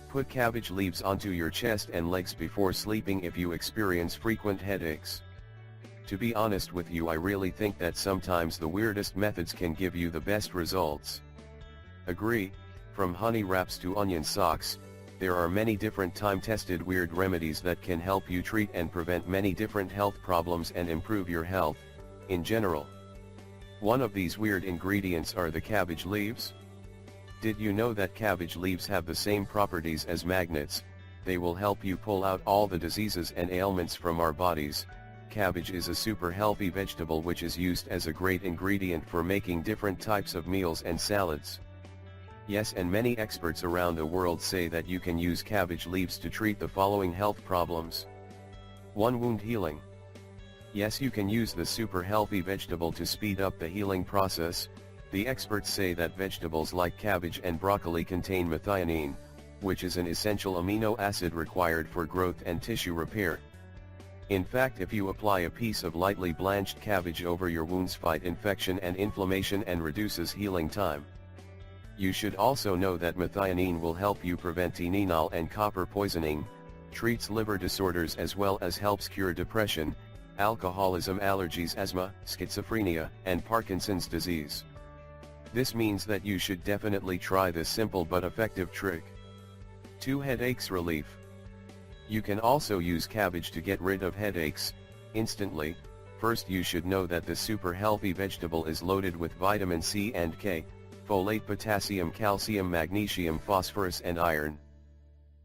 Put cabbage leaves onto your chest and legs before sleeping if you experience frequent headaches. To be honest with you, I really think that sometimes the weirdest methods can give you the best results. Agree, from honey wraps to onion socks, there are many different time-tested weird remedies that can help you treat and prevent many different health problems and improve your health, in general. One of these weird ingredients are the cabbage leaves. Did you know that cabbage leaves have the same properties as magnets? They will help you pull out all the diseases and ailments from our bodies. Cabbage is a super healthy vegetable which is used as a great ingredient for making different types of meals and salads. Yes, and many experts around the world say that you can use cabbage leaves to treat the following health problems. 1. Wound healing. Yes, you can use the super healthy vegetable to speed up the healing process. The experts say that vegetables like cabbage and broccoli contain methionine, which is an essential amino acid required for growth and tissue repair. In fact, if you apply a piece of lightly blanched cabbage over your wounds, fight infection and inflammation and reduces healing time. You should also know that methionine will help you prevent enenal and copper poisoning, treats liver disorders as well as helps cure depression, alcoholism, allergies, asthma, schizophrenia, and Parkinson's disease. This means that you should definitely try this simple but effective trick. 2. Headaches relief. You can also use cabbage to get rid of headaches, instantly. First, you should know that this super healthy vegetable is loaded with vitamin C and K, folate, potassium, calcium, magnesium, phosphorus and iron.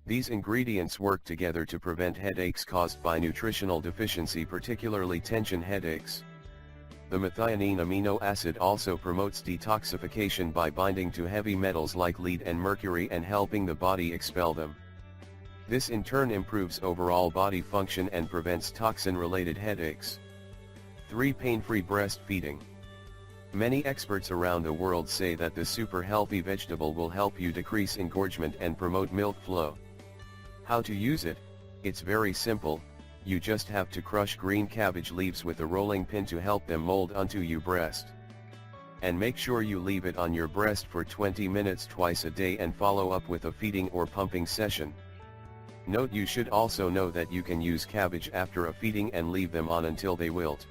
These ingredients work together to prevent headaches caused by nutritional deficiency, particularly tension headaches. The methionine amino acid also promotes detoxification by binding to heavy metals like lead and mercury and helping the body expel them. This in turn improves overall body function and prevents toxin-related headaches. 3. Pain-free breastfeeding. Many experts around the world say that the super healthy vegetable will help you decrease engorgement and promote milk flow. How to use it? It's very simple. You just have to crush green cabbage leaves with a rolling pin to help them mold onto your breast. And make sure you leave it on your breast for 20 minutes twice a day and follow up with a feeding or pumping session. Note: you should also know that you can use cabbage after a feeding and leave them on until they wilt.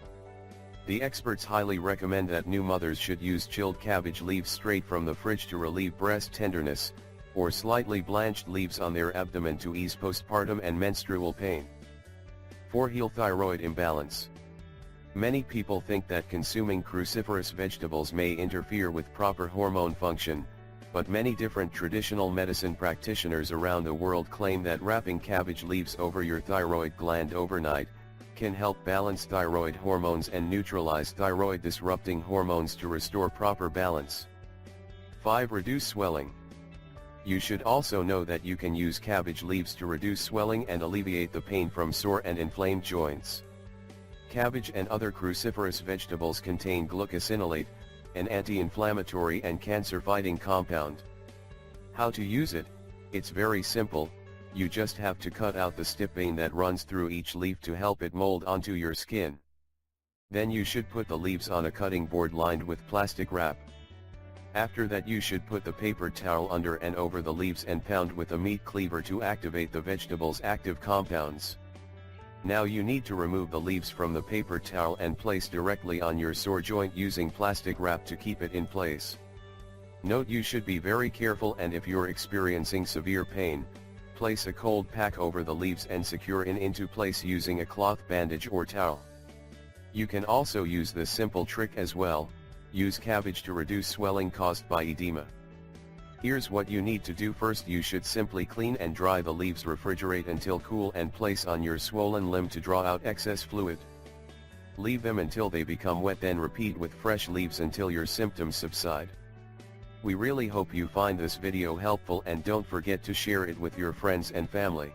The experts highly recommend that new mothers should use chilled cabbage leaves straight from the fridge to relieve breast tenderness, or slightly blanched leaves on their abdomen to ease postpartum and menstrual pain. 4. Heal thyroid imbalance. Many people think that consuming cruciferous vegetables may interfere with proper hormone function, but many different traditional medicine practitioners around the world claim that wrapping cabbage leaves over your thyroid gland overnight can help balance thyroid hormones and neutralize thyroid disrupting hormones to restore proper balance. 5. Reduce swelling. You should also know that you can use cabbage leaves to reduce swelling and alleviate the pain from sore and inflamed joints. Cabbage and other cruciferous vegetables contain glucosinolate, an anti-inflammatory and cancer-fighting compound. How to use it? It's very simple. You just have to cut out the stiff vein that runs through each leaf to help it mold onto your skin. Then you should put the leaves on a cutting board lined with plastic wrap. After that, you should put the paper towel under and over the leaves and pound with a meat cleaver to activate the vegetable's active compounds. Now you need to remove the leaves from the paper towel and place directly on your sore joint using plastic wrap to keep it in place. Note: you should be very careful, and if you're experiencing severe pain, place a cold pack over the leaves and secure it into place using a cloth bandage or towel. You can also use this simple trick as well. Use cabbage to reduce swelling caused by edema. Here's what you need to do. First, you should simply clean and dry the leaves, refrigerate until cool, and place on your swollen limb to draw out excess fluid. Leave them until they become wet, then repeat with fresh leaves until your symptoms subside. We really hope you find this video helpful, and don't forget to share it with your friends and family.